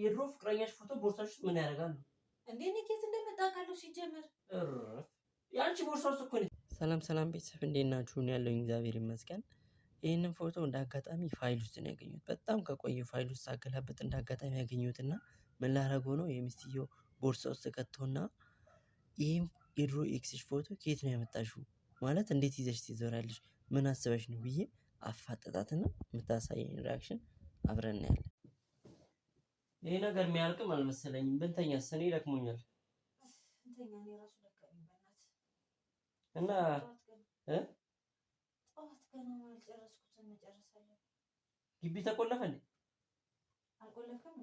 የድሮ ፍቅረኛሽ ፎቶ ቦርሳሽ ውስጥ ምን ያደርጋል ነው እንዴ? ንኬት እንደመጣ ካለው ሲጀመር ያንቺ ቦርሳ ውስጥ እኮ ነው። ሰላም ቤተሰብ እንዴት ናችሁ? ያለውኝ እግዚአብሔር ይመስገን። ይሄንን ፎቶ እንዳጋጣሚ ፋይል ውስጥ ነው ያገኘሁት። በጣም ከቆየ ፋይል ውስጥ አገላብጥ እንዳጋጣሚ ያገኘሁትና ምን ላደርገው ነው የሚስትየው ቦርሳ ውስጥ ከተውና ይሄም የድሮ ኤክስሽ ፎቶ ከየት ነው ያመጣሽው? ማለት እንዴት ይዘሽ ትዞራለሽ? ምን አስበሽ ነው ብዬ አፋጠጣትና የምታሳየኝ ሪአክሽን አብረን እናያለን። ይሄ ነገር የሚያልቅም አልመሰለኝም። ብንተኛስ? እኔ ደክሞኛል። እንተኛ እኔ ራሱ ደከመኝ በእናትህ። እና ጠዋት ገና አልጨረስኩትም። መጨረሻለሁ። ግቢ ተቆለፈ እንዴ? አልቆለፈም።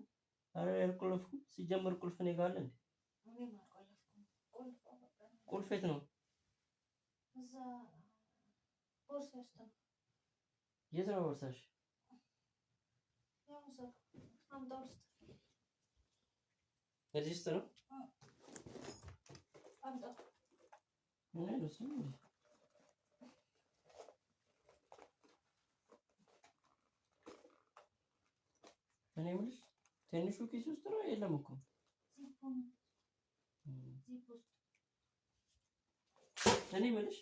አረ አልቆለፍኩም። ሲጀመር ቁልፍ እኔ ጋር አለ እንዴ? እኔም አልቆለፍኩም። ቁልፍ የት ነው? እዛ ቦርሳ ውስጥ ነው። የት ነው ቦርሳሽ? ያው እዛ አምጣው ውስጥ። እዚህ ውስጥ ነው? አምጣው። ምን ነው እሱ? እኔ የምልሽ ትንሹ ኪስ ውስጥ ነው? የለም እኮ ዚፕ ውስጥ። እኔ የምልሽ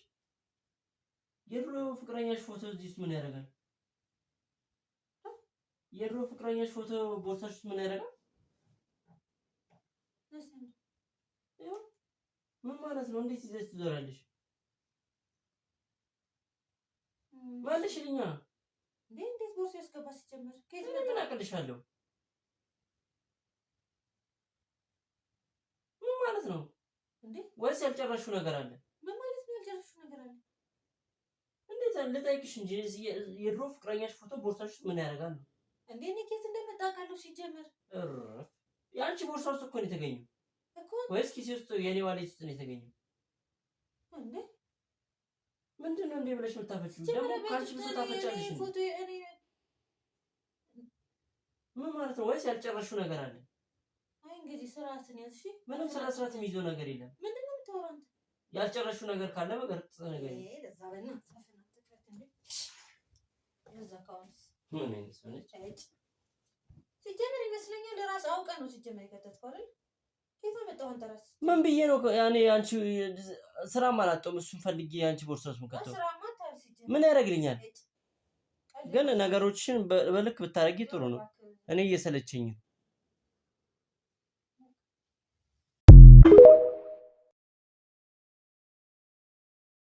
የድሮ ፍቅረኛሽ ፎቶ እዚህ ውስጥ ምን ያደርጋል? የድሮ ፍቅረኛሽ ፎቶ ቦርሳሽ ውስጥ ምን ያደርጋል? ምን ማለት ነው? እንዴት ይዘሽ ትዞራለሽ? መልሽልኛ። እንዴት ቦርሳ ያስገባ ሲጀመር? ከየት ምን አቅልሻለሁ? ምን ማለት ነው እንዴ? ወይስ ያልጨረሽው ነገር አለ? ምን ማለት ነው ያልጨረሽው ነገር አለ? እንዴት ልጠይቅሽ እንጂ የድሮ ፍቅረኛሽ ፎቶ ቦርሳሽ ውስጥ ምን ያደርጋል ነው? እንዴ ንኬት እንደመጣ ካለው ሲጀመር ያንቺ ቦርሳ ውስጥ እኮ ነው የተገኘው እኮ። ወይስ ኪሴ ውስጥ የኔ ዋሌት ውስጥ ነው የተገኘው? እንዴ ምንድነው እንዴ ብለሽ የምታፈጪው? ደግሞ ካንቺ ብዙ ታፈጫለሽ። ፎቶ እኔ ምን ማለት ነው? ወይስ ያልጨረሽው ነገር አለ? አይ እንግዲህ ስርዓትን ያዝ። እሺ ምንም ስርዓት የሚይዘው ነገር የለም። ምንድነው የምታወራው አንተ? ያልጨረሽው ነገር ካለ በግልጽ ነገር ለዛ በእናትህ ጻፈና ተከፈት እንዴ ለዛ ካውንስ ምን አይነት ነች? ሲጀመር ይመስለኛል ለራስ አውቀህ ነው ሲጀመር የከተትከው አይደል? ከየት አመጣው አንተ ራስ? ምን ብዬ ነው ያኔ አንቺ ስራ ማላጠም እሱን ፈልጌ አንቺ ቦርሳ ውስጥ ምከተው ምን ያደርግልኛል? ግን ነገሮችን በልክ ብታረጊ ጥሩ ነው። እኔ እየሰለቸኝ ነው።